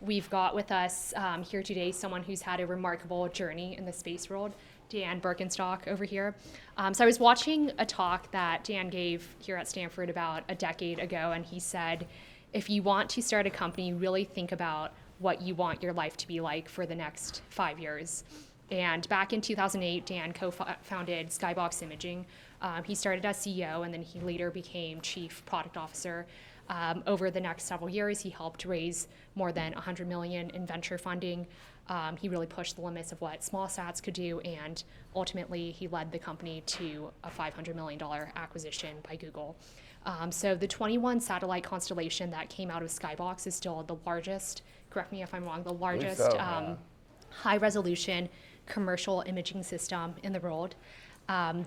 We've got with us here today someone who's had a remarkable journey in the space world, Dan Berkenstock over here. So I was watching a talk that Dan gave here at Stanford about a decade ago, and he said, if you want to start a company, really think about what you want your life to be like for the next 5 years. And back in 2008, Dan co-founded Skybox Imaging. He started as CEO, and then he later became Chief Product Officer. Over the next several years, he helped raise more than $100 million in venture funding. He really pushed the limits of what small sats could do, and ultimately he led the company to a $500 million acquisition by Google. So the 21 satellite constellation that came out of Skybox is still the largest, correct me if I'm wrong, the largest high resolution commercial imaging system in the world.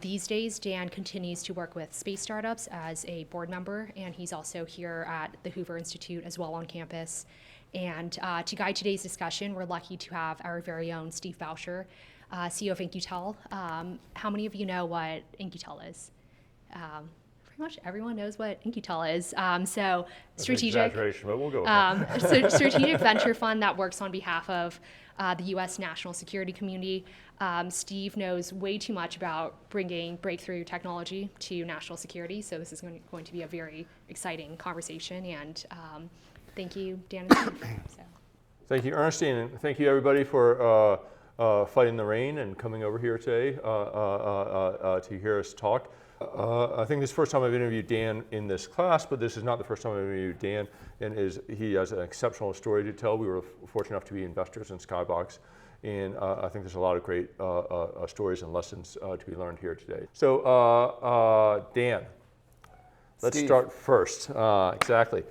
These days, Dan continues to work with space startups as a board member, and he's also here at the Hoover Institute as well on campus. And to guide today's discussion, we're lucky to have our very own Steve Bowsher, CEO of In-Q-Tel. How many of you know what In-Q-Tel is? Pretty much everyone knows what In-Q-Tel is. So strategic, exaggeration, but we'll go with so strategic venture fund that works on behalf of the U.S. national security community. Steve knows way too much about bringing breakthrough technology to national security, so this is going to be a very exciting conversation, and thank you, Dan and Steve. So. Thank you, Ernestine, and thank you everybody for fighting the rain and coming over here today to hear us talk. I think this is the first time I've interviewed Dan in this class, but this is not the first time I've interviewed Dan, and he has an exceptional story to tell. We were fortunate enough to be investors in Skybox, and I think there's a lot of great stories and lessons to be learned here today. So Dan, let's start first. Exactly.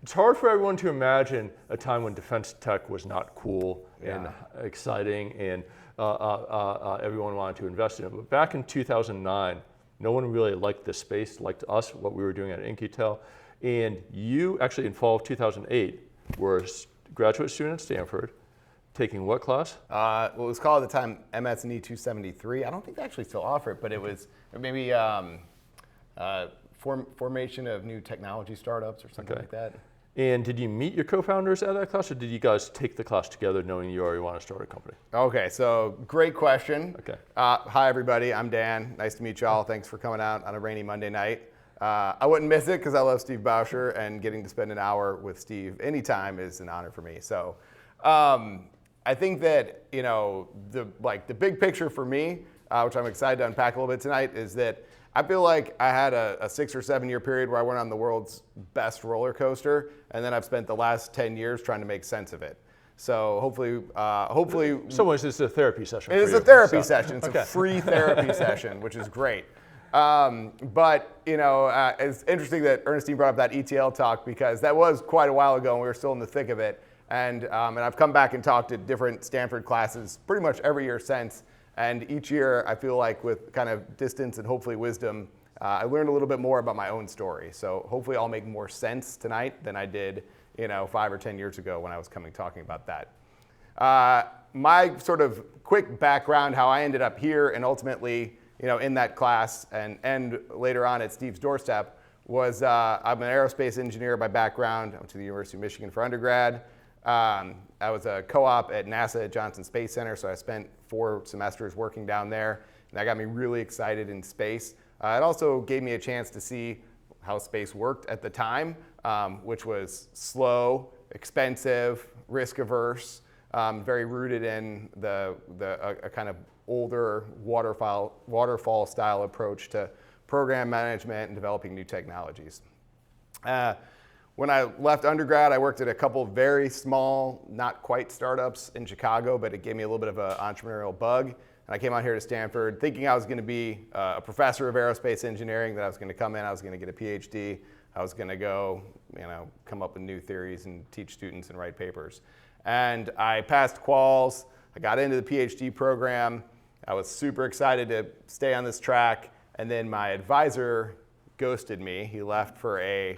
It's hard for everyone to imagine a time when defense tech was not cool and exciting, and everyone wanted to invest in it. But back in 2009, no one really liked this space, liked us, what we were doing at In-Q-Tel. And you actually, in fall of 2008, were a graduate student at Stanford, taking what class? Well, it was called at the time MS&E 273. I don't think they actually still offer it, but it was maybe formation of new technology startups or something like that. And did you meet your co-founders at that class, or did you guys take the class together knowing you already want to start a company? Okay, so great question. Okay. Hi, everybody. I'm Dan. Nice to meet y'all. Thanks for coming out on a rainy Monday night. I wouldn't miss it because I love Steve Bowsher, and getting to spend an hour with Steve anytime is an honor for me. So I think that, you know, the big picture for me, which I'm excited to unpack a little bit tonight, is that I feel like I had a 6 or 7 year period where I went on the world's best roller coaster, and then I've spent the last 10 years trying to make sense of it. So hopefully. So this is a therapy session. It is a therapy session. It's a free therapy session, which is great. But you know, it's interesting that Ernestine brought up that ETL talk, because that was quite a while ago, and we were still in the thick of it. And I've come back and talked at different Stanford classes pretty much every year since. And each year, I feel like with kind of distance and hopefully wisdom, I learned a little bit more about my own story. So hopefully I'll make more sense tonight than I did, you know, 5 or 10 years ago when I was talking about that. My sort of quick background, how I ended up here and ultimately, you know, in that class and later on at Steve's doorstep was I'm an aerospace engineer by background. I went to the University of Michigan for undergrad. I was a co-op at NASA at Johnson Space Center, so I spent 4 semesters working down there, and that got me really excited in space. It also gave me a chance to see how space worked at the time, which was slow, expensive, risk-averse, very rooted in a kind of older waterfall-style approach to program management and developing new technologies. When I left undergrad, I worked at a couple of very small, not quite startups in Chicago, but it gave me a little bit of an entrepreneurial bug. And I came out here to Stanford thinking I was going to be a professor of aerospace engineering, that I was going to come in, I was going to get a PhD, I was going to go, you know, come up with new theories and teach students and write papers. And I passed quals, I got into the PhD program, I was super excited to stay on this track, and then my advisor ghosted me. He left for a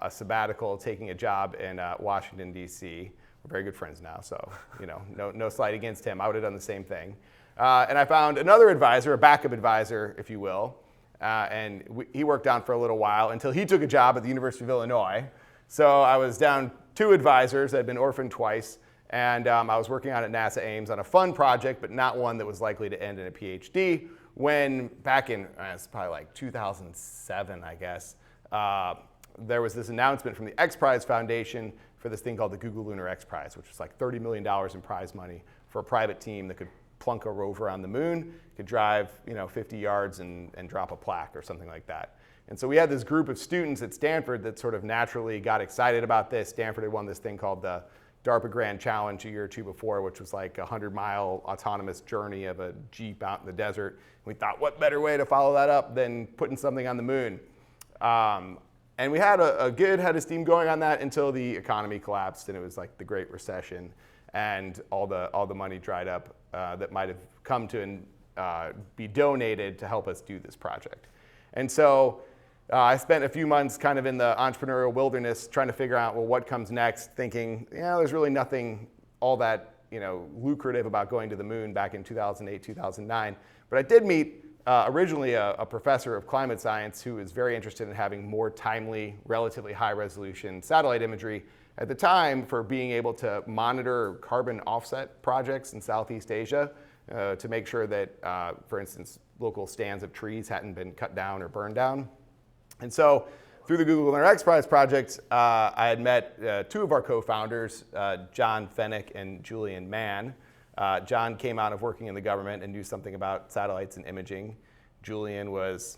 sabbatical, taking a job in Washington, D.C. We're very good friends now, so you know, no slight against him. I would have done the same thing. And I found another advisor, a backup advisor, if you will, and he worked on for a little while until he took a job at the University of Illinois. So I was down 2 advisors. I'd been orphaned twice. And I was working on at NASA Ames on a fun project, but not one that was likely to end in a PhD, when back in, it's probably like 2007, I guess, there was this announcement from the X Prize Foundation for this thing called the Google Lunar X Prize, which was like $30 million in prize money for a private team that could plunk a rover on the moon, could drive 50 yards and drop a plaque or something like that. And so we had this group of students at Stanford that sort of naturally got excited about this. Stanford had won this thing called the DARPA Grand Challenge a year or 2 before, which was like a 100-mile autonomous journey of a Jeep out in the desert. And we thought, what better way to follow that up than putting something on the moon? And we had a good head of steam going on that until the economy collapsed, and it was like the Great Recession, and all the money dried up that might have come to be donated to help us do this project. And so I spent a few months kind of in the entrepreneurial wilderness trying to figure out, well, what comes next, thinking, there's really nothing all that lucrative about going to the moon back in 2008, 2009. But I did meet originally a professor of climate science who was very interested in having more timely, relatively high resolution satellite imagery at the time for being able to monitor carbon offset projects in Southeast Asia to make sure that, for instance, local stands of trees hadn't been cut down or burned down. And so through the Google Lunar X Prize project, I had met 2 of our co-founders, John Fennick and Julian Mann. John came out of working in the government and knew something about satellites and imaging. Julian was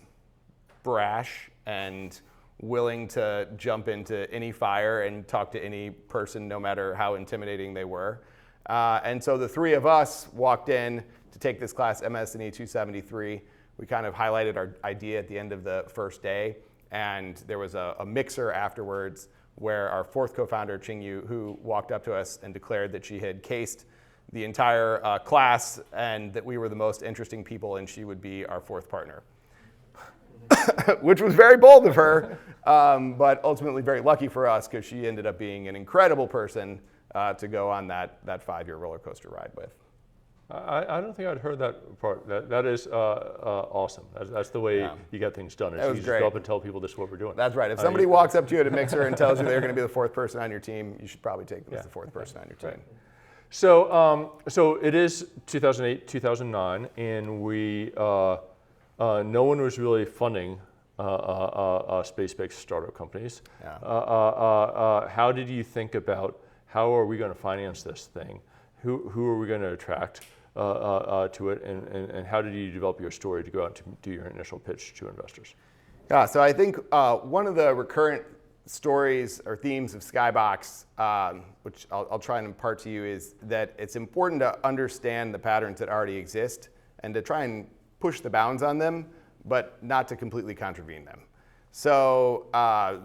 brash and willing to jump into any fire and talk to any person, no matter how intimidating they were. And so the 3 of us walked in to take this class, MS&E 273. We kind of highlighted our idea at the end of the first day. And there was a mixer afterwards where our 4th co-founder, Ching Yu, who walked up to us and declared that she had cased the entire class and that we were the most interesting people and she would be our 4th partner. Which was very bold of her, but ultimately very lucky for us because she ended up being an incredible person to go on that 5-year roller coaster ride with. I don't think I'd heard that part. That is awesome. That's the way you get things done. You just go up and tell people this is what we're doing. That's right. If somebody walks up to you at a mixer and tells you they're going to be the 4th person on your team, you should probably take them as the 4th person on your team. Right. So it is 2008, 2009, and we no one was really funding space-based startup companies. Yeah. How did you think about how are we going to finance this thing? Who are we going to attract to it, and how did you develop your story to go out and do your initial pitch to investors? Yeah, so I think one of the recurrent stories or themes of Skybox, which I'll try and impart to you, is that it's important to understand the patterns that already exist and to try and push the bounds on them, but not to completely contravene them. So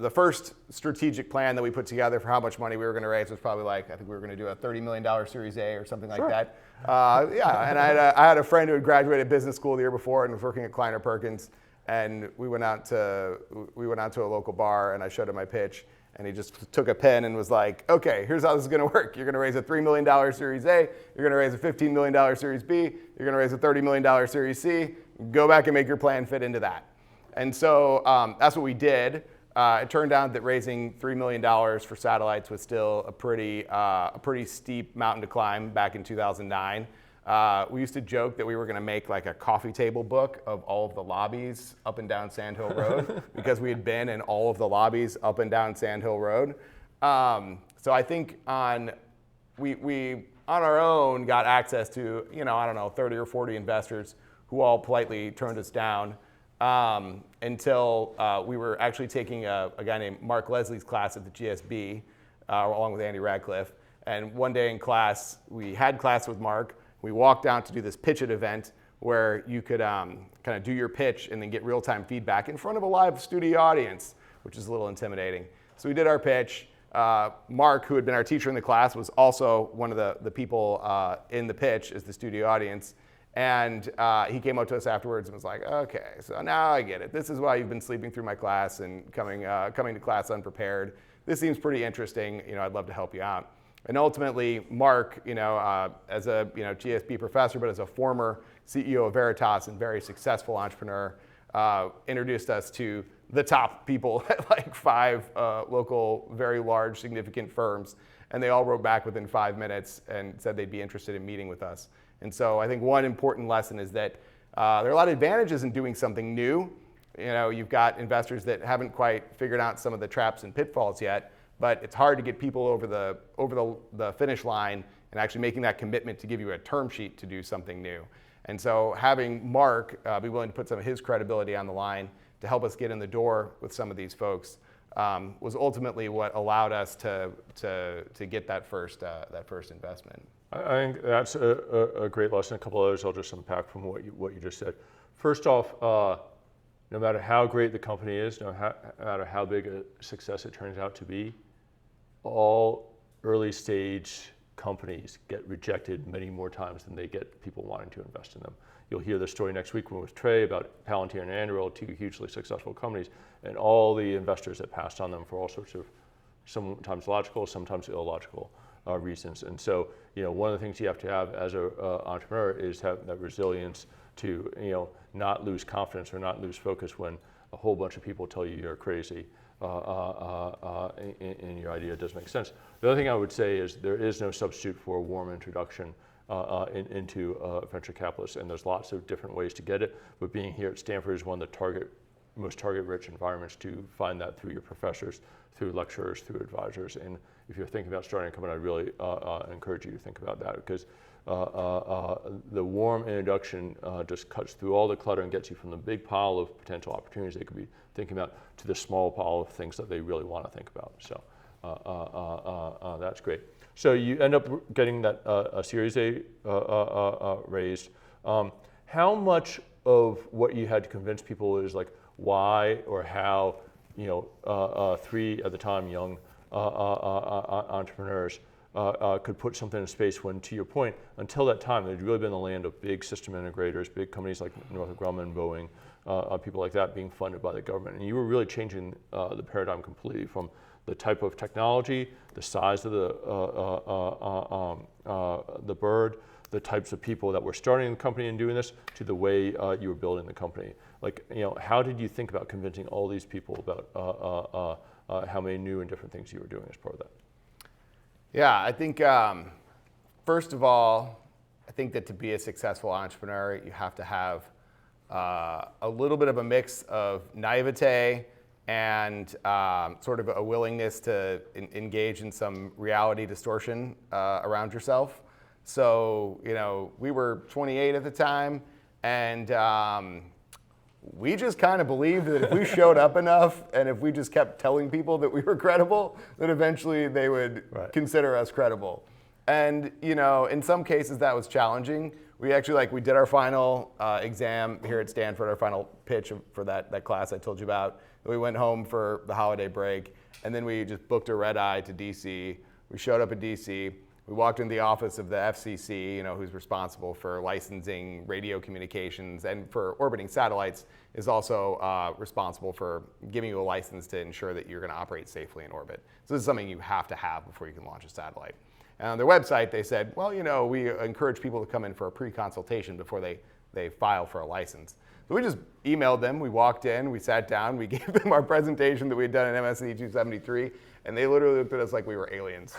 the first strategic plan that we put together for how much money we were going to raise was probably like, I think we were going to do a $30 million Series A or something like that. Yeah, and I had a friend who had graduated business school the year before and was working at Kleiner Perkins, and we went out to a local bar and I showed him my pitch, and he just took a pen and was like, okay, here's how this is going to work. You're going to raise a $3 million Series A, you're going to raise a $15 million Series B, you're going to raise a $30 million Series C, go back and make your plan fit into that. And so that's what we did. It turned out that raising $3 million for satellites was still a pretty steep mountain to climb back in 2009. We used to joke that we were going to make like a coffee table book of all of the lobbies up and down Sand Hill Road because we had been in all of the lobbies up and down Sand Hill Road. So I think we on our own got access to 30 or 40 investors who all politely turned us down. Until we were actually taking a guy named Mark Leslie's class at the GSB, along with Andy Radcliffe. And one day in class, we had class with Mark. We walked down to do this pitch it event where you could kind of do your pitch and then get real-time feedback in front of a live studio audience, which is a little intimidating. So we did our pitch. Mark, who had been our teacher in the class, was also one of the people in the pitch as the studio audience. And he came up to us afterwards and was like, okay, so now I get it. This is why you've been sleeping through my class and coming to class unprepared. This seems pretty interesting. I'd love to help you out. And ultimately, Mark, as a GSB professor, but as a former CEO of Veritas and very successful entrepreneur, introduced us to the top people at like 5 local, very large, significant firms. And they all wrote back within 5 minutes and said they'd be interested in meeting with us. And so I think one important lesson is that there are a lot of advantages in doing something new. You know, you've got investors that haven't quite figured out some of the traps and pitfalls yet, but it's hard to get people over the finish line and actually making that commitment to give you a term sheet to do something new. And so having Mark be willing to put some of his credibility on the line to help us get in the door with some of these folks was ultimately what allowed us to get that first investment. I think that's a great lesson. A couple others I'll just unpack from what you just said. First off, no matter how great the company is, no matter how big a success it turns out to be, all early stage companies get rejected many more times than they get people wanting to invest in them. You'll hear the story next week with Trey about Palantir and Anduril, 2 hugely successful companies, and all the investors that passed on them for all sorts of sometimes logical, sometimes illogical reasons. And so, one of the things you have to have as an entrepreneur is have that resilience to, not lose confidence or not lose focus when a whole bunch of people tell you you're crazy and your idea doesn't make sense. The other thing I would say is there is no substitute for a warm introduction into venture capitalists, and there's lots of different ways to get it, but being here at Stanford is one of the most target-rich environments to find that through your professors, through lecturers, through advisors. And if you're thinking about starting a company, I really encourage you to think about that, because the warm introduction just cuts through all the clutter and gets you from the big pile of potential opportunities they could be thinking about to the small pile of things that they really want to think about. So that's great. So you end up getting that a Series A raised. How much of what you had to convince people is like why or how, 3 at the time young entrepreneurs could put something in space when, to your point, until that time, there'd really been the land of big system integrators, big companies like Northrop Grumman, Boeing, people like that being funded by the government. And you were really changing the paradigm completely from the type of technology, the size of the bird, the types of people that were starting the company and doing this, to the way you were building the company. Like, how did you think about convincing all these people about how many new and different things you were doing as part of that? Yeah, I think, first of all, I think that to be a successful entrepreneur, you have to have a little bit of a mix of naivete and sort of a willingness to engage in some reality distortion around yourself. So, we were 28 at the time, and we just kind of believed that if we showed up enough and if we just kept telling people that we were credible, that eventually they would consider us credible. And, in some cases that was challenging. We actually, we did our final exam here at Stanford, our final pitch for that class I told you about. We went home for the holiday break, and then we just booked a red eye to DC. We showed up at DC. We walked in the office of the FCC, who's responsible for licensing radio communications and for orbiting satellites, is also responsible for giving you a license to ensure that you're going to operate safely in orbit. So this is something you have to have before you can launch a satellite. And on their website, they said, well, we encourage people to come in for a pre-consultation before they file for a license. So we just emailed them. We walked in, we sat down, we gave them our presentation that we had done in MSE 273, and they literally looked at us like we were aliens.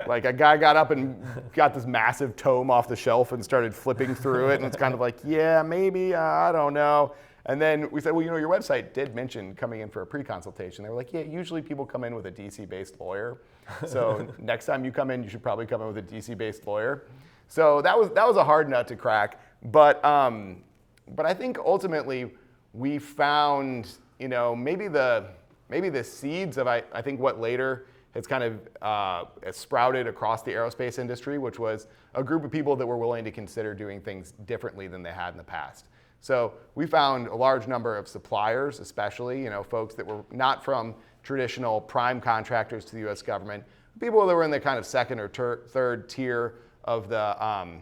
Like a guy got up and got this massive tome off the shelf and started flipping through it, and it's kind of like, yeah, maybe, I don't know. And then we said, well, your website did mention coming in for a pre-consultation. They were like, yeah, usually people come in with a DC-based lawyer. So next time you come in, you should probably come in with a DC-based lawyer. So that was a hard nut to crack. But I think ultimately we found, maybe the seeds of I think what later has kind of sprouted across the aerospace industry, which was a group of people that were willing to consider doing things differently than they had in the past. So we found a large number of suppliers, especially, folks that were not from traditional prime contractors to the U.S. government, people that were in the kind of second or third tier of the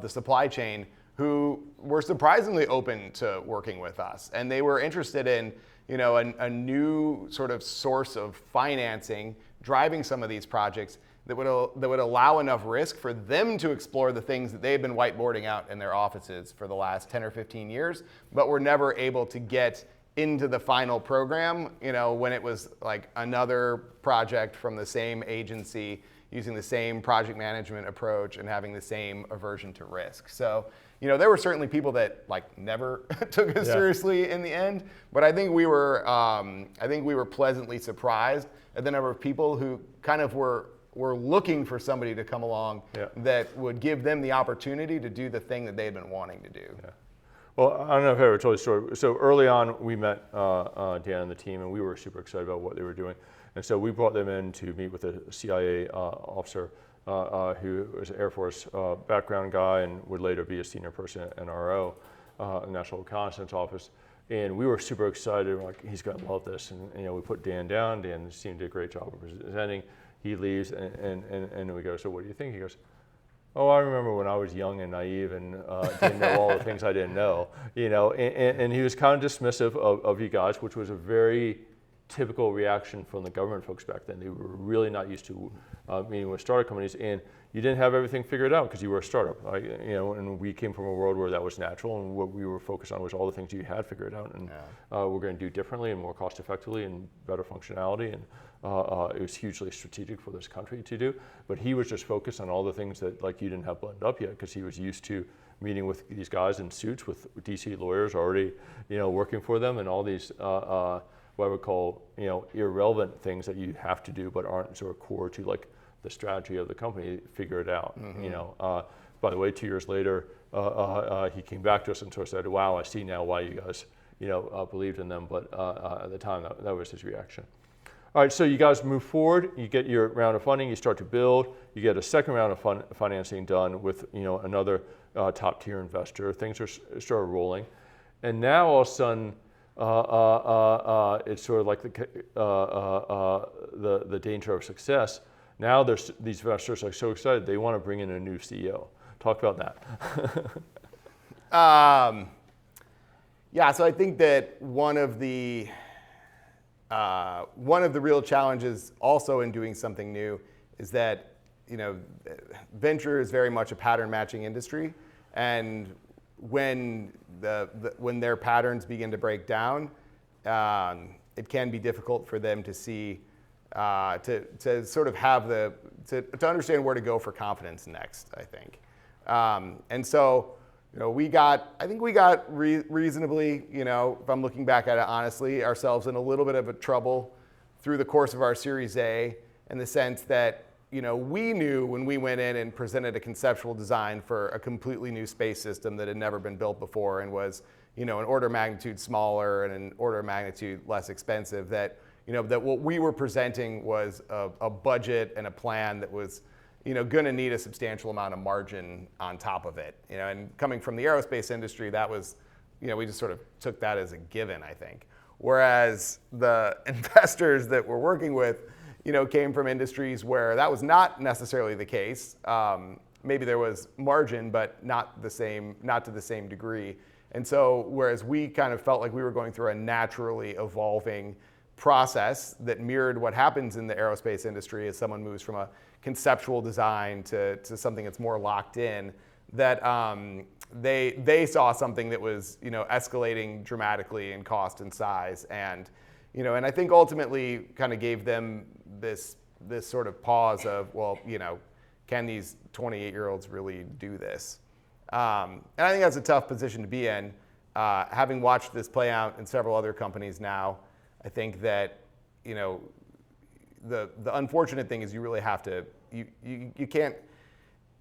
supply chain, who were surprisingly open to working with us. And they were interested in, a new sort of source of financing, driving some of these projects that would allow enough risk for them to explore the things that they've been whiteboarding out in their offices for the last 10 or 15 years, but were never able to get into the final program, when it was like another project from the same agency using the same project management approach and having the same aversion to risk. So, there were certainly people that like never took it seriously in the end, but I think we were pleasantly surprised at the number of people who kind of were looking for somebody to come along that would give them the opportunity to do the thing that they had been wanting to do. Yeah. Well, I don't know if I ever told you the story. So early on, we met Dan and the team, and we were super excited about what they were doing. And so we brought them in to meet with a CIA officer who was an Air Force background guy and would later be a senior person at NRO, National Reconnaissance Office. And we were super excited. We're like, he's going to love this. And we put Dan down. Dan and the team did a great job of presenting. He leaves, and we go, so what do you think? He goes, oh, I remember when I was young and naive and didn't know all the things I didn't know, and he was kind of dismissive of you guys, which was a very typical reaction from the government folks back then. They were really not used to meeting with startup companies, and you didn't have everything figured out because you were a startup, and we came from a world where that was natural, and what we were focused on was all the things you had figured out, and we're going to do differently and more cost effectively and better functionality, and it was hugely strategic for this country to do. But he was just focused on all the things that like you didn't have blended up yet because he was used to meeting with these guys in suits with DC lawyers already, working for them, and all these what I would call irrelevant things that you have to do but aren't sort of core to like the strategy of the company. Figure it out. By the way, 2 years later, he came back to us and sort of said, "Wow, I see now why you guys believed in them." But at the time, that was his reaction. All right, so you guys move forward, you get your round of funding, you start to build, you get a second round of financing done with another top tier investor. Things are sort of rolling, and now all of a sudden it's sort of like the danger of success. Now these investors are so excited they want to bring in a new CEO. Talk about that. So I think that one of the real challenges also in doing something new is that venture is very much a pattern matching industry, and when their patterns begin to break down, it can be difficult for them to see to sort of have to understand where to go for confidence next, I think. And so we got reasonably, if I'm looking back at it honestly, ourselves in a little bit of a trouble through the course of our Series A, in the sense that, we knew when we went in and presented a conceptual design for a completely new space system that had never been built before and was, an order of magnitude smaller and an order of magnitude less expensive, that what we were presenting was a budget and a plan that was going to need a substantial amount of margin on top of it. And coming from the aerospace industry, that was, we just sort of took that as a given, I think. Whereas the investors that we're working with, came from industries where that was not necessarily the case. Maybe there was margin, but not to the same degree. And so, whereas we kind of felt like we were going through a naturally evolving process that mirrored what happens in the aerospace industry as someone moves from a conceptual design to something that's more locked in, that they saw something that was escalating dramatically in cost and size, and and I think ultimately kind of gave them this sort of pause of, well, can these 28-year-olds really do this? And I think that's a tough position to be in. Having watched this play out in several other companies now, I think that the unfortunate thing is you really have to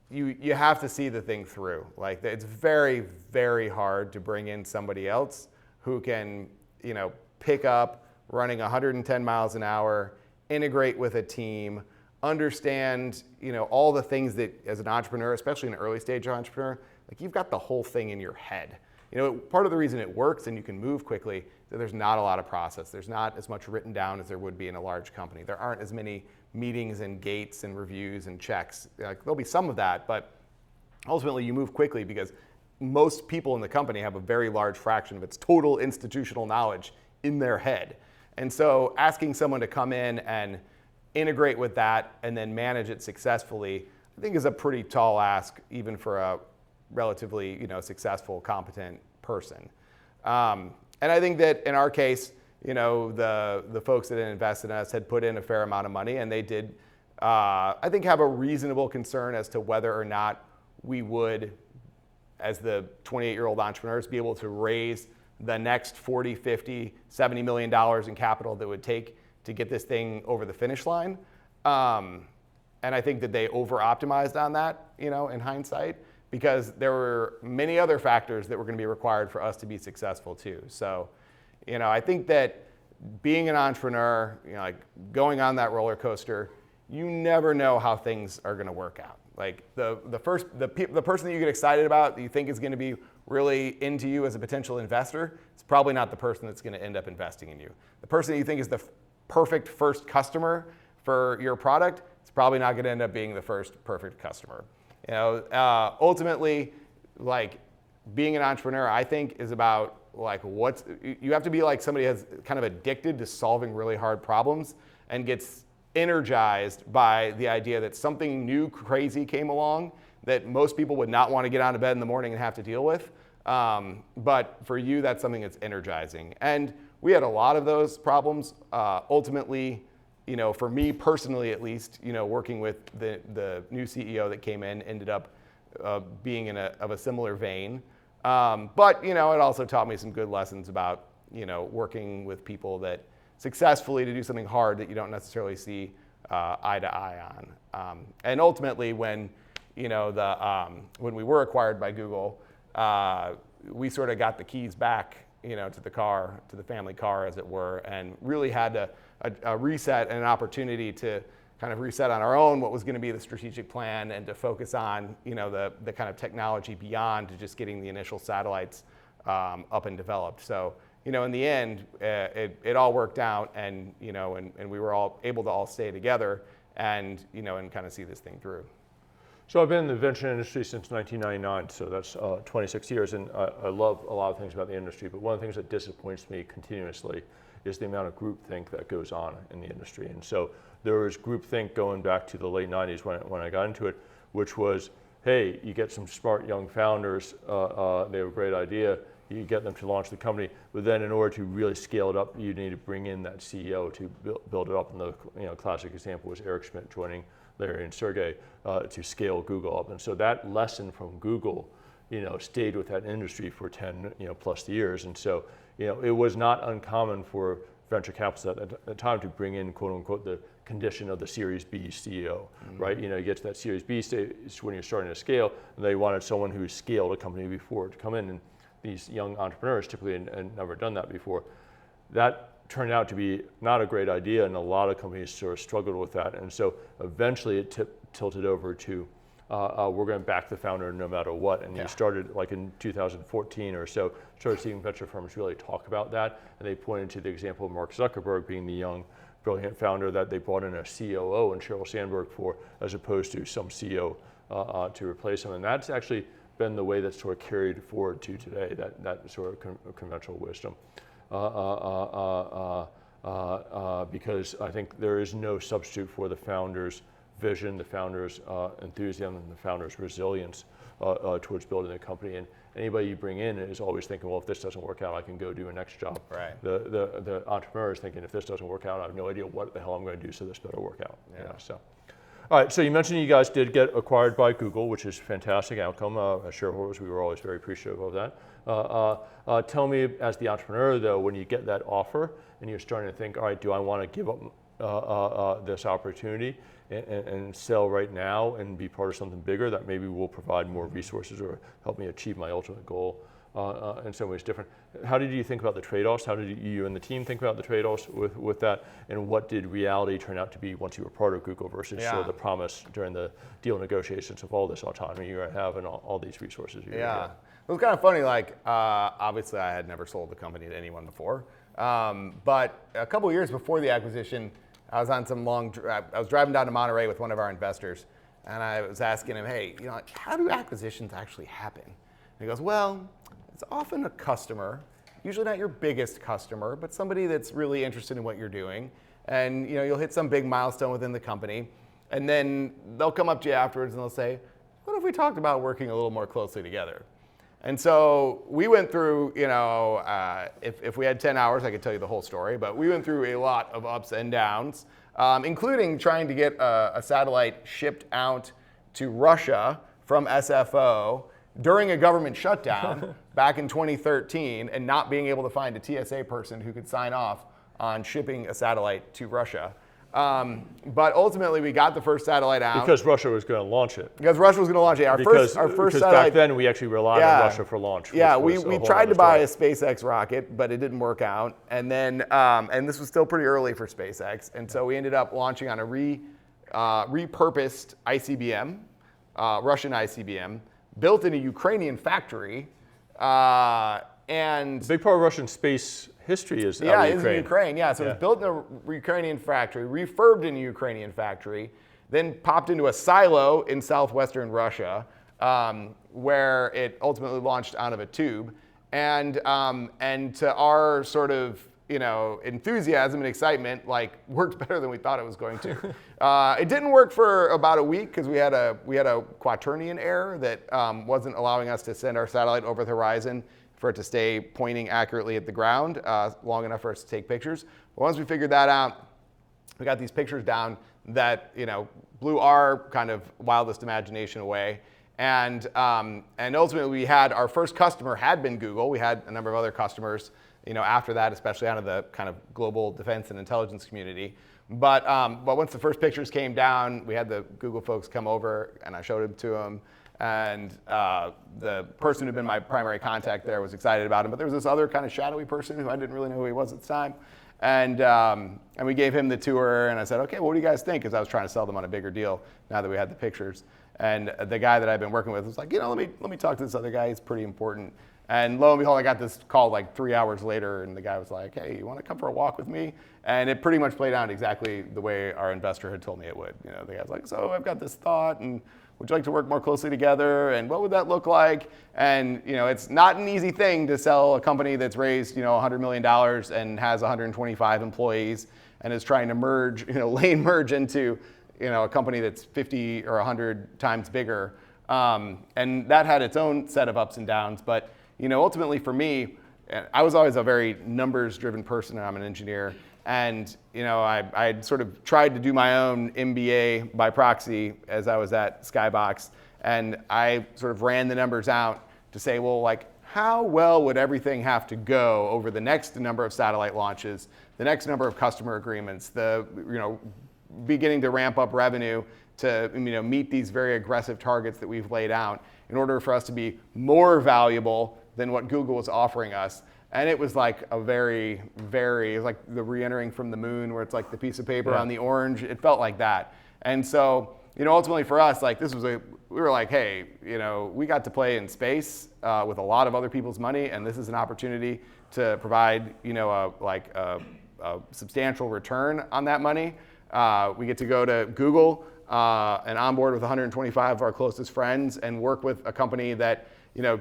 you have to see the thing through. Like, it's very, very hard to bring in somebody else who can pick up running 110 miles an hour, integrate with a team, understand all the things that as an entrepreneur, especially an early stage entrepreneur, like, you've got the whole thing in your head. Part of the reason it works and you can move quickly is that there's not a lot of process. There's not as much written down as there would be in a large company. There aren't as many meetings and gates and reviews and checks. Like, there'll be some of that, but ultimately you move quickly because most people in the company have a very large fraction of its total institutional knowledge in their head. And so asking someone to come in and integrate with that and then manage it successfully, I think is a pretty tall ask, even for a relatively successful, competent person. And I think that in our case, the folks that had invested in us had put in a fair amount of money, and they did, I think, have a reasonable concern as to whether or not we would, as the 28-year-old entrepreneurs, be able to raise the next 40, 50, $70 million in capital that would take to get this thing over the finish line. And I think that they over-optimized on that, in hindsight, because there were many other factors that were going to be required for us to be successful too. So, I think that being an entrepreneur, like going on that roller coaster, you never know how things are going to work out. Like the person that you get excited about, that you think is going to be really into you as a potential investor, it's probably not the person that's going to end up investing in you. The person that you think is the perfect first customer for your product, it's probably not going to end up being the first perfect customer. Ultimately, like being an entrepreneur, I think is about like you have to be like somebody that's kind of addicted to solving really hard problems and gets energized by the idea that something new, crazy came along that most people would not want to get out of bed in the morning and have to deal with. But for you, that's something that's energizing. And we had a lot of those problems. Ultimately, for me personally, at least, working with the new CEO that came in, ended up being of a similar vein. But it also taught me some good lessons about, working with people that successfully to do something hard that you don't necessarily see eye to eye on. And ultimately, when when we were acquired by Google, we sort of got the keys back, to the car, to the family car, as it were, and really had a reset and an opportunity to kind of reset on our own what was going to be the strategic plan and to focus on, the kind of technology beyond to just getting the initial satellites up and developed. So, in the end, it all worked out, and and we were all able to all stay together and and kind of see this thing through. So I've been in the venture industry since 1999, so that's 26 years, and I love a lot of things about the industry, but one of the things that disappoints me continuously is the amount of groupthink that goes on in the industry. And so there was groupthink going back to the late 90s when I got into it, which was, hey, you get some smart young founders, they have a great idea, you get them to launch the company, but then in order to really scale it up, you need to bring in that CEO to build it up. And the classic example was Eric Schmidt joining Larry and Sergey to scale Google up. And so that lesson from Google, stayed with that industry for 10 plus years. And so it was not uncommon for venture capitalists at the time to bring in, quote unquote, the condition of the Series B CEO, right? You get to that Series B stage when you're starting to scale, and they wanted someone who scaled a company before to come in. And these young entrepreneurs typically had never done that before. That turned out to be not a great idea, and a lot of companies sort of struggled with that. And so eventually it tilted over to we're going to back the founder no matter what. And you started like in 2014 or so, started seeing venture firms really talk about that. And they pointed to the example of Mark Zuckerberg being the young, brilliant founder that they brought in a COO and Sheryl Sandberg for, as opposed to some CEO to replace him. And that's actually been the way that's sort of carried forward to today, that sort of conventional wisdom. Because I think there is no substitute for the founder's vision, the founder's enthusiasm, and the founder's resilience towards building a company. And anybody you bring in is always thinking, well, if this doesn't work out, I can go do a next job. Right. The entrepreneur is thinking, if this doesn't work out, I have no idea what the hell I'm going to do, so this better work out. Yeah. So. All right, so you mentioned you guys did get acquired by Google, which is a fantastic outcome. As shareholders, we were always very appreciative of that. Tell me, as the entrepreneur, though, when you get that offer and you're starting to think, all right, do I want to give up this opportunity and sell right now and be part of something bigger that maybe will provide more resources or help me achieve my ultimate goal? In some ways different. How did you think about the trade-offs? How did you and the team think about the trade-offs with that? And what did reality turn out to be once you were part of Google versus sort of the promise during the deal negotiations of all this autonomy you're going to have and all these resources you're going to get? It was kind of funny, like obviously I had never sold the company to anyone before. But a couple of years before the acquisition, I was on some I was driving down to Monterey with one of our investors, and I was asking him, hey, how do acquisitions actually happen? And he goes, well, it's often a customer, usually not your biggest customer, but somebody that's really interested in what you're doing. And you'll hit some big milestone within the company, and then they'll come up to you afterwards and they'll say, what if we talked about working a little more closely together? And so we went through, if we had 10 hours, I could tell you the whole story, but we went through a lot of ups and downs, including trying to get a satellite shipped out to Russia from SFO during a government shutdown back in 2013 and not being able to find a TSA person who could sign off on shipping a satellite to Russia. But ultimately, we got the first satellite out. Because Russia was going to launch it. Because Russia was going to launch it. Our first because satellite. back then, we actually relied on Russia for launch. Yeah, we tried to buy a SpaceX rocket, but it didn't work out. And then, and this was still pretty early for SpaceX. And so we ended up launching on a repurposed ICBM, Russian ICBM, built in a Ukrainian factory. And a big part of Russian space history is out of it's in Ukraine. Yeah, so it was built in a Ukrainian factory, refurbed in a Ukrainian factory, then popped into a silo in southwestern Russia, where it ultimately launched out of a tube. And to our sort of enthusiasm and excitement, worked better than we thought it was going to. It didn't work for about a week because we had a quaternion error that wasn't allowing us to send our satellite over the horizon for it to stay pointing accurately at the ground long enough for us to take pictures. But once we figured that out, we got these pictures down that blew our kind of wildest imagination away. And ultimately, we had our first customer had been Google. We had a number of other customers, after that, especially out of the kind of global defense and intelligence community. But once the first pictures came down, we had the Google folks come over, and I showed them to them. And the person who'd been my primary contact there was excited about him. But there was this other kind of shadowy person who I didn't really know who he was at the time. And we gave him the tour, and I said, okay, well, what do you guys think? Because I was trying to sell them on a bigger deal now that we had the pictures. And the guy that I've been working with was like, let me talk to this other guy. He's pretty important. And lo and behold, I got this call 3 hours later, and the guy was like, hey, you want to come for a walk with me? And it pretty much played out exactly the way our investor had told me it would. The guy's like, so I've got this thought, and would you like to work more closely together? And what would that look like? And it's not an easy thing to sell a company that's raised $100 million and has 125 employees and is trying to merge, lane merge into a company that's 50 or 100 times bigger. And that had its own set of ups and downs. But ultimately for me, I was always a very numbers-driven person, and I'm an engineer. And I sort of tried to do my own MBA by proxy as I was at Skybox, and I sort of ran the numbers out to say, well, how well would everything have to go over the next number of satellite launches, the next number of customer agreements, the beginning to ramp up revenue to meet these very aggressive targets that we've laid out in order for us to be more valuable than what Google was offering us. And it was it was like the re-entering from the moon, where it's like the piece of paper on the orange. It felt like that. And so, ultimately for us, we were like, hey, we got to play in space with a lot of other people's money, and this is an opportunity to provide, a substantial return on that money. We get to go to Google and onboard with 125 of our closest friends and work with a company that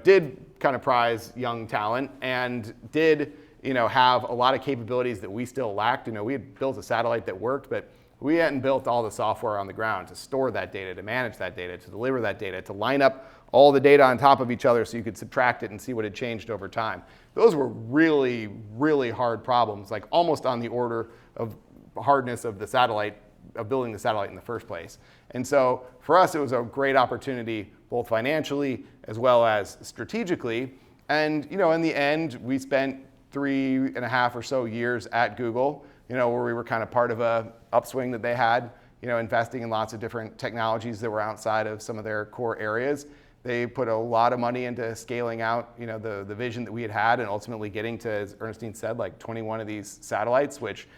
did kind of prize young talent and did, have a lot of capabilities that we still lacked. We had built a satellite that worked, but we hadn't built all the software on the ground to store that data, to manage that data, to deliver that data, to line up all the data on top of each other so you could subtract it and see what had changed over time. Those were really, really hard problems, almost on the order of hardness of the satellite, of building the satellite in the first place. And so for us, it was a great opportunity, both financially as well as strategically. And in the end, we spent 3.5 or so years at Google, where we were kind of part of a upswing that they had, investing in lots of different technologies that were outside of some of their core areas. They put a lot of money into scaling out, the vision that we had and ultimately getting to, as Ernestine said, 21 of these satellites, which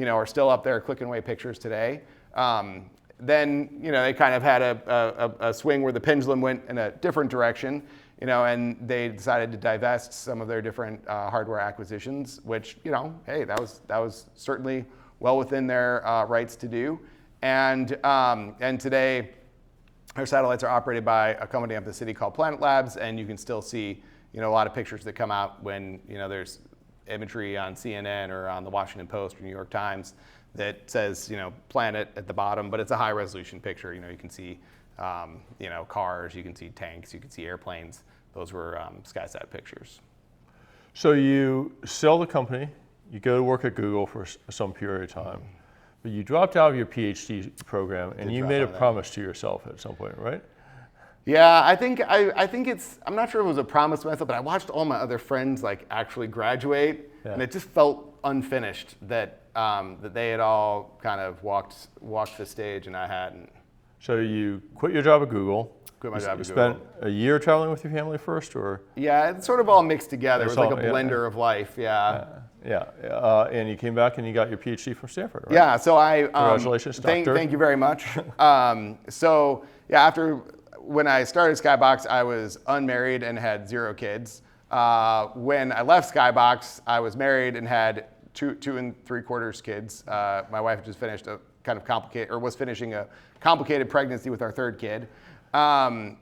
are still up there clicking away pictures today. Then they kind of had a swing where the pendulum went in a different direction, and they decided to divest some of their different hardware acquisitions, which hey, that was certainly well within their rights to do. And today, our satellites are operated by a company up in the city called Planet Labs, and you can still see a lot of pictures that come out when there's imagery on CNN or on the Washington Post or New York Times that says, planet at the bottom, but it's a high resolution picture. You can see, cars, you can see tanks, you can see airplanes, those were SkySat pictures. So you sell the company, you go to work at Google for some period of time, but you dropped out of your PhD program and you made a promise to yourself at some point, right? Yeah, I think it's, I'm not sure if it was a promise to myself, but I watched all my other friends like actually graduate, and it just felt unfinished that that they had all kind of walked the stage and I hadn't. So you quit your job at Google. Quit my job at Spent Google. a year traveling with your family first, or? Yeah, it's sort of all mixed together. It was like a yeah. blender of life, yeah. And you came back and you got your PhD from Stanford, right? Yeah, so I, Congratulations, doctor. Thank you very much. So yeah, when I started Skybox, I was unmarried and had 0 kids. When I left Skybox, I was married and had 2 3/4 kids. My wife just finished a kind of complicated, or was finishing a complicated pregnancy with our 3rd kid. And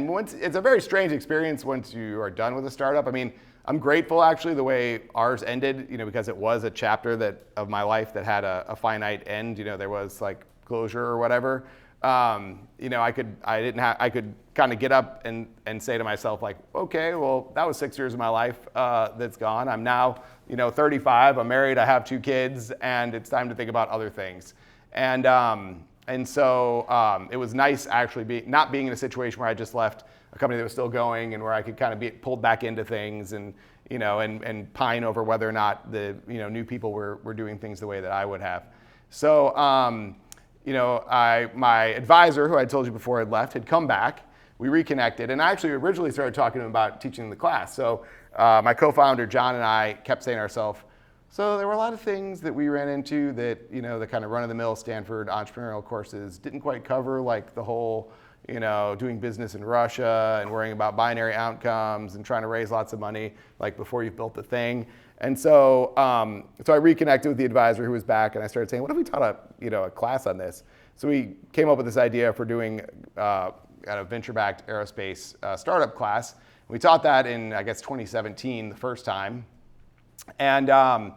once, it's a very strange experience once you are done with a startup. I mean, I'm grateful actually the way ours ended, because it was a chapter of my life that had a finite end. There was like closure or whatever. I could kind of get up and say to myself like, okay, well, that was 6 years of my life that's gone. I'm now, 35. I'm married. I have 2 kids, and it's time to think about other things. And so it was nice actually not being in a situation where I just left a company that was still going and where I could kind of be pulled back into things and and pine over whether or not the new people were doing things the way that I would have. So my advisor, who I told you before had left, had come back. We reconnected, and I actually originally started talking to him about teaching the class. So my co-founder John and I kept saying to ourselves, so there were a lot of things that we ran into that, the kind of run-of-the-mill Stanford entrepreneurial courses didn't quite cover, like the whole, doing business in Russia and worrying about binary outcomes and trying to raise lots of money, like before you've built the thing. And so, so I reconnected with the advisor who was back, and I started saying, what if we taught a class on this? So we came up with this idea for doing kind of venture-backed aerospace startup class. We taught that in, I guess, 2017, the first time. And after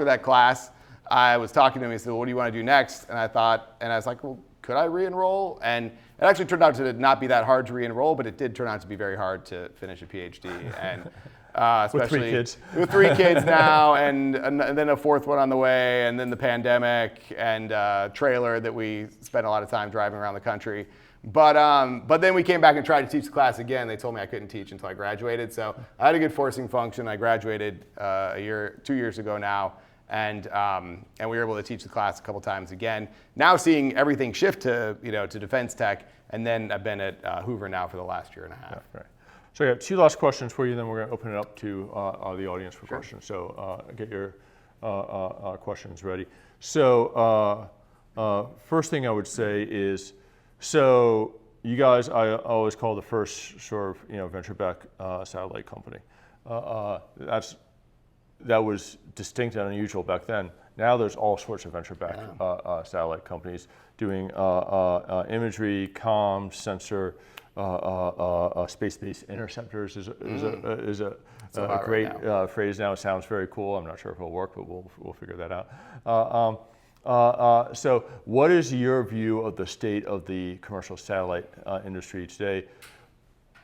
that class, I was talking to him. He said, well, what do you want to do next? And I was like, well, could I re-enroll? And it actually turned out to not be that hard to re-enroll, but it did turn out to be very hard to finish a PhD. And especially with 3 kids. With 3 kids now, and then a 4th one on the way, and then the pandemic, and trailer that we spent a lot of time driving around the country. But then we came back and tried to teach the class again. They told me I couldn't teach until I graduated. So I had a good forcing function. I graduated 2 years ago now, and we were able to teach the class a couple times again. Now seeing everything shift to to defense tech, and then I've been at Hoover now for the last year and a half. Yeah, right. So I got 2 last questions for you, then we're going to open it up to the audience for questions. So get your questions ready. So first thing I would say is, so you guys, I always call the first sort of venture-backed satellite company. That was distinct and unusual back then. Now there's all sorts of venture-backed satellite companies doing imagery, comms, sensor, space-based interceptors is a great phrase now. It sounds very cool. I'm not sure if it'll work, but we'll figure that out. So what is your view of the state of the commercial satellite industry today?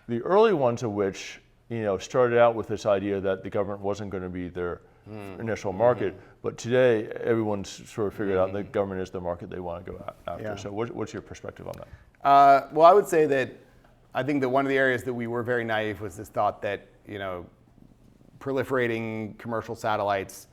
The early ones of which started out with this idea that the government wasn't going to be their initial market, but today everyone's sort of figured out that government is the market they want to go after. Yeah. So what's your perspective on that? Well, I would say that I think that one of the areas that we were very naive was this thought that proliferating commercial satellites,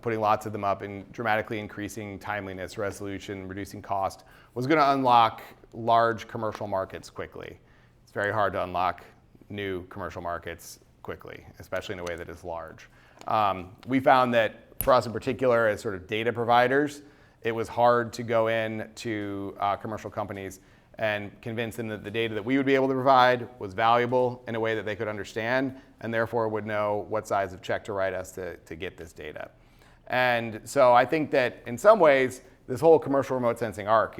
putting lots of them up and dramatically increasing timeliness, resolution, reducing cost, was going to unlock large commercial markets quickly. It's very hard to unlock new commercial markets quickly, especially in a way that is large. We found that for us in particular, as sort of data providers, it was hard to go in to commercial companies and convince them that the data that we would be able to provide was valuable in a way that they could understand, and therefore would know what size of check to write us to get this data. And so I think that in some ways, this whole commercial remote sensing arc,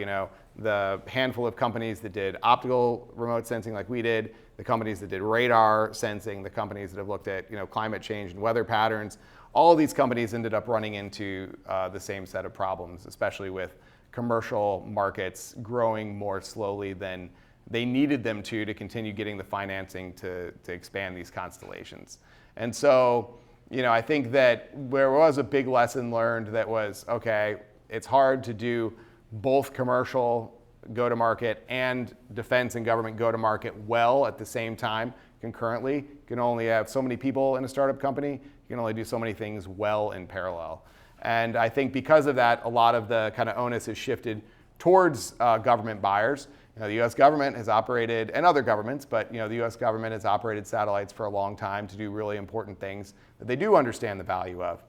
the handful of companies that did optical remote sensing like we did, the companies that did radar sensing, the companies that have looked at climate change and weather patterns, all of these companies ended up running into the same set of problems, especially with commercial markets growing more slowly than they needed them to continue getting the financing to expand these constellations. And so, I think that there was a big lesson learned that was, okay, it's hard to do both commercial go-to-market and defense and government go-to-market well at the same time concurrently. You can only have so many people in a startup company. You can only do so many things well in parallel. And I think because of that, a lot of the kind of onus is shifted towards government buyers. The U.S. government has operated, and other governments, but the U.S. government has operated satellites for a long time to do really important things that they do understand the value of.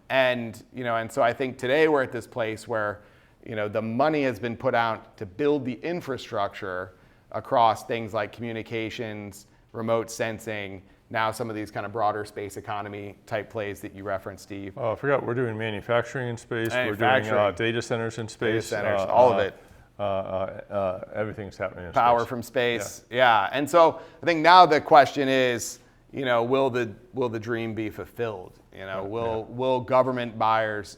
And so I think today we're at this place where the money has been put out to build the infrastructure across things like communications, remote sensing, now some of these kind of broader space economy type plays that you referenced, Steve. I forgot, we're doing manufacturing in space. We're doing data centers in space. Data centers, all of it. Everything's happening in Power space. from space, yeah. And so I think now the question is, will the dream be fulfilled? Will government buyers,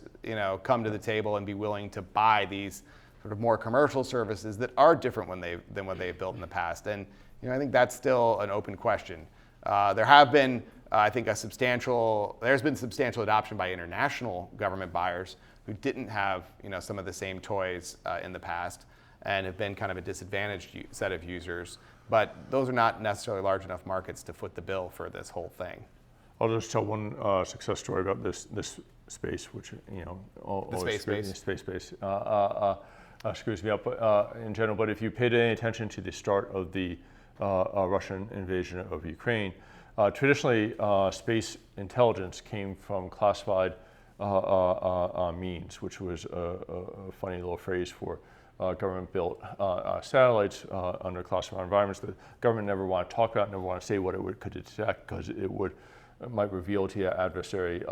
come to the table and be willing to buy these sort of more commercial services that are different than what they've built in the past? And I think that's still an open question. There have been, I think, there's been substantial adoption by international government buyers who didn't have, some of the same toys in the past and have been kind of a disadvantaged set of users. But those are not necessarily large enough markets to foot the bill for this whole thing. I'll just tell one success story about this space, which space screws me up in general. But if you paid any attention to the start of the Russian invasion of Ukraine, traditionally space intelligence came from classified means, which was a funny little phrase for government-built satellites under classified environments that the government never want to talk about, never want to say what it could detect because it might reveal to your adversary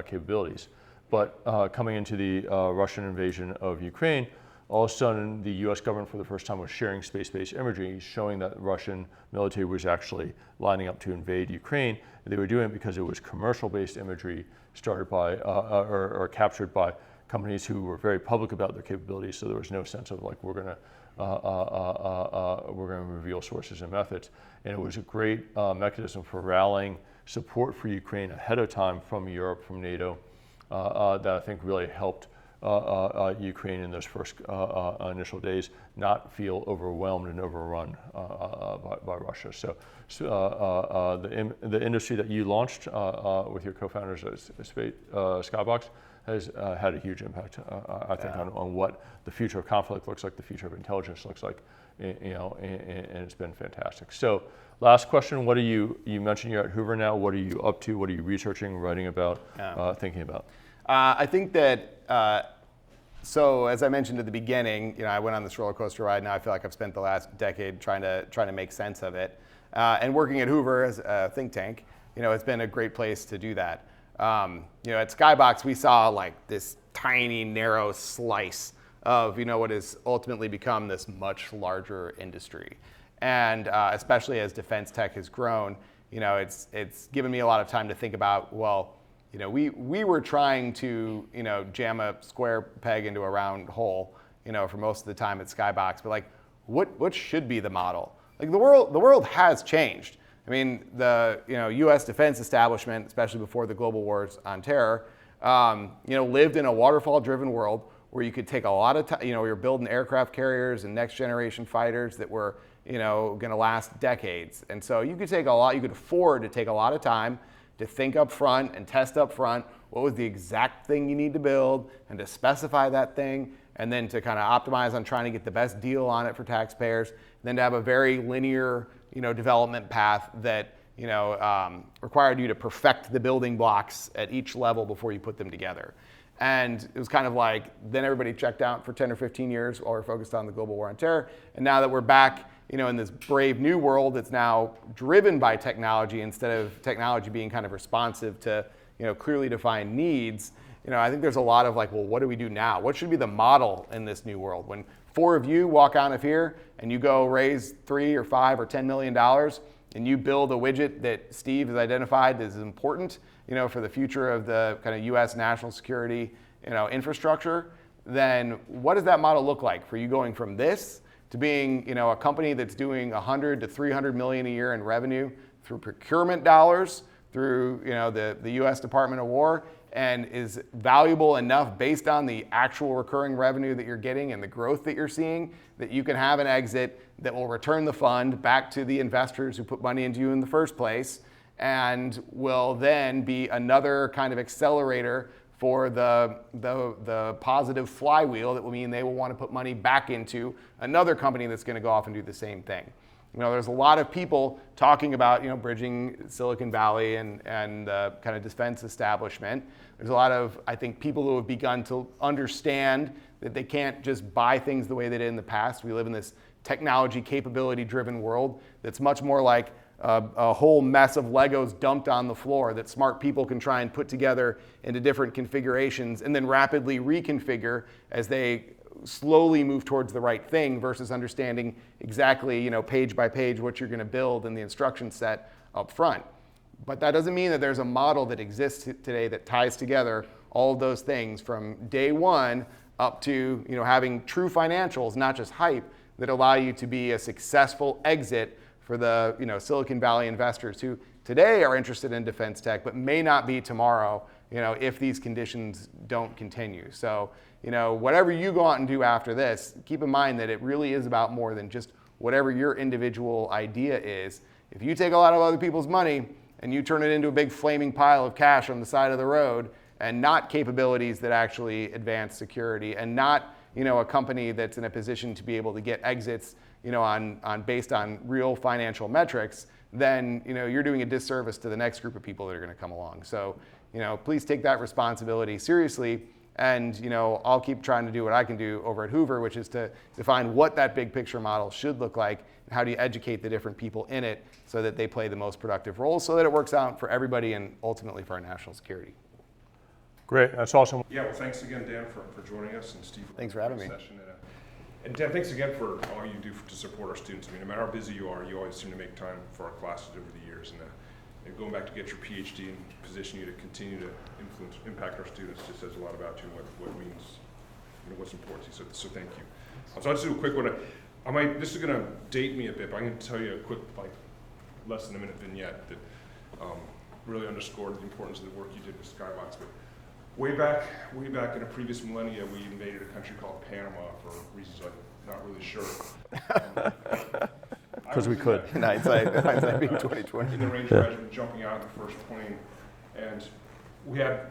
capabilities. But coming into the Russian invasion of Ukraine, all of a sudden the U.S. government for the first time was sharing space-based imagery, showing that the Russian military was actually lining up to invade Ukraine. They were doing it because it was commercial-based imagery started by or captured by companies who were very public about their capabilities. So there was no sense of like we're going to reveal sources and methods. And it was a great mechanism for rallying support for Ukraine ahead of time from Europe, from NATO, that I think really helped Ukraine in those first initial days not feel overwhelmed and overrun by Russia. So the industry that you launched with your co-founders at Skybox has had a huge impact, I think, on what the future of conflict looks like, the future of intelligence looks like, and it's been fantastic. So last question, what are you mentioned you're at Hoover now, what are you up to, what are you researching, writing about, thinking about? I think that, so as I mentioned at the beginning, I went on this roller coaster ride. Now I feel like I've spent the last decade trying to make sense of it. And working at Hoover as a think tank, it's been a great place to do that. At Skybox, we saw like this tiny, narrow slice of, what has ultimately become this much larger industry. And especially as defense tech has grown, it's given me a lot of time to think about, well, we were trying to, jam a square peg into a round hole, for most of the time at Skybox, but like, what should be the model? Like the world has changed. I mean, the U.S. defense establishment, especially before the global wars on terror, lived in a waterfall-driven world where you could take a lot of time. We were building aircraft carriers and next-generation fighters that were, going to last decades. And so you could afford to take a lot of time to think up front and test up front what was the exact thing you need to build and to specify that thing, and then to kind of optimize on trying to get the best deal on it for taxpayers, and then to have a very linear development path that required you to perfect the building blocks at each level before you put them together. And it was kind of like, then everybody checked out for 10 or 15 years while we're focused on the global war on terror. And now that we're back, in this brave new world that's now driven by technology instead of technology being kind of responsive to, clearly defined needs, I think there's a lot of like, well, what do we do now? What should be the model in this new world? When 4 of you walk out of here and you go raise $3 or $5 or $10 million and you build a widget that Steve has identified as important, for the future of the kind of U.S. national security, infrastructure, then what does that model look like for you going from this to being, a company that's doing 100 to 300 million a year in revenue through procurement dollars, through the U.S. Department of War, and is valuable enough based on the actual recurring revenue that you're getting and the growth that you're seeing, that you can have an exit that will return the fund back to the investors who put money into you in the first place, and will then be another kind of accelerator for the positive flywheel that will mean they will want to put money back into another company that's going to go off and do the same thing. There's a lot of people talking about, bridging Silicon Valley and the kind of defense establishment. There's a lot of, I think, people who have begun to understand that they can't just buy things the way they did in the past. We live in this technology capability-driven world that's much more like a whole mess of Legos dumped on the floor that smart people can try and put together into different configurations and then rapidly reconfigure as they slowly move towards the right thing, versus understanding exactly, page by page what you're going to build in the instruction set up front. But that doesn't mean that there's a model that exists today that ties together all of those things from day one up to, having true financials, not just hype, that allow you to be a successful exit for the, Silicon Valley investors who today are interested in defense tech, but may not be tomorrow, if these conditions don't continue. So, whatever you go out and do after this, keep in mind that it really is about more than just whatever your individual idea is. If you take a lot of other people's money and you turn it into a big flaming pile of cash on the side of the road, and not capabilities that actually advance security, and not, a company that's in a position to be able to get exits, based on real financial metrics, then, you're doing a disservice to the next group of people that are going to come along. So, please take that responsibility seriously. And I'll keep trying to do what I can do over at Hoover, which is to define what that big picture model should look like, and how do you educate the different people in it so that they play the most productive roles, so that it works out for everybody and ultimately for our national security. Great, that's awesome. Yeah, well, thanks again, Dan, for joining us, and Steve. Thanks for having me. And Dan, thanks again for all you do to support our students. I mean, no matter how busy you are, you always seem to make time for our classes over the years. And going back to get your PhD and position you to continue to impact our students just says a lot about you and what it means, what's important to you. So thank you. So I'll just do a quick one. This is going to date me a bit, but I'm going to tell you a quick, less than a minute vignette that really underscored the importance of the work you did with Skybox. But way back in a previous millennia, we invaded a country called Panama for reasons I'm not really sure. Because we could. Hindsight being 2020. In the Ranger Regiment, jumping out of the first plane, and we had,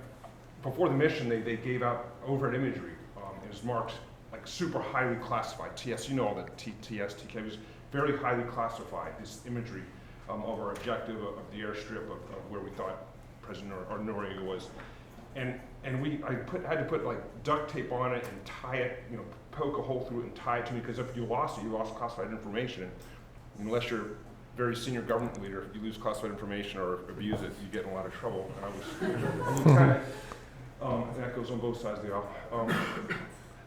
before the mission, they gave out overhead imagery. It was marked like super highly classified. TS, all the TS, TK, it was very highly classified, this imagery of our objective of the airstrip of where we thought President Noriega was. And I had to put duct tape on it and tie it, poke a hole through it and tie it to me, because if you lost it, you lost classified information. And unless you're a very senior government leader, if you lose classified information or abuse it, you get in a lot of trouble. And that goes on both sides of the aisle.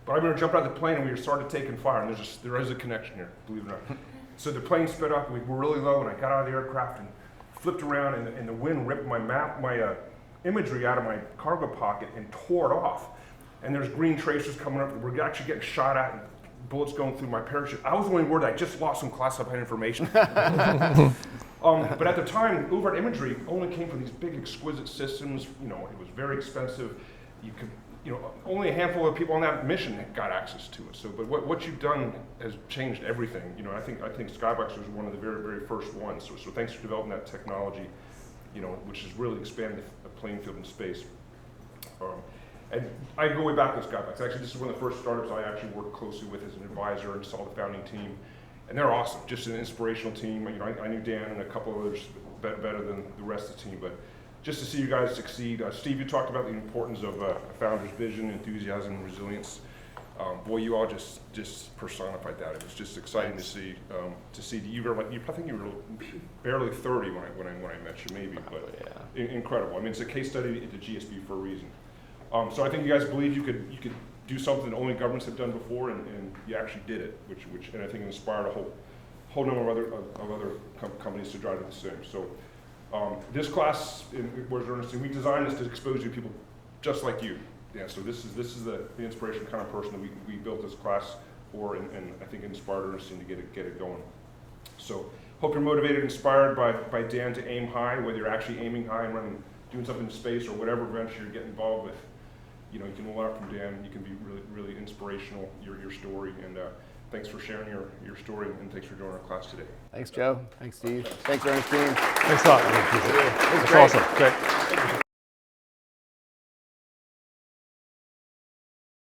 But I remember jumping out the plane and we started taking fire, and there is a connection here, believe it or not. So the plane sped up, and we were really low, and I got out of the aircraft and flipped around, and the wind ripped my imagery out of my cargo pocket and tore it off. And there's green tracers coming up. We're actually getting shot at, and bullets going through my parachute. I was only worried I just lost some classified information. But at the time, overhead imagery only came from these big, exquisite systems. It was very expensive. You could, only a handful of people on that mission got access to it. So, but what you've done has changed everything. I think Skybox was one of the very, very first ones. So thanks for developing that technology, which has really expanded the playing field in space. And I go way back with Skybox. Actually, this is one of the first startups I actually worked closely with as an advisor and saw the founding team. And they're awesome, just an inspirational team. I knew Dan and a couple of others better than the rest of the team, but just to see you guys succeed. Steve, you talked about the importance of a founder's vision, enthusiasm, and resilience. Boy, you all just personified that. It was just exciting to see that you were I think you were barely 30 when I met you, maybe, but incredible. I mean, it's a case study at the GSB for a reason. So I think you guys believe you could do something that only governments have done before, and you actually did it, which and I think inspired a whole number of other companies to try to do the same. So this class, where's Ernestine? We designed this to expose you to people just like you, Yeah, so this is the inspiration kind of person that we built this class for, and I think inspired Ernestine to get it going. So hope you're motivated, inspired by Dan to aim high, whether you're actually aiming high and doing something in space or whatever venture you're getting involved with. You know, you can learn from Dan. You can be really, really inspirational, your story. And thanks for sharing your story, and thanks for joining our class today. Thanks, Joe. Thanks, Steve. Thanks, Ernestine. Thanks a lot. It was That's great. awesome. Great.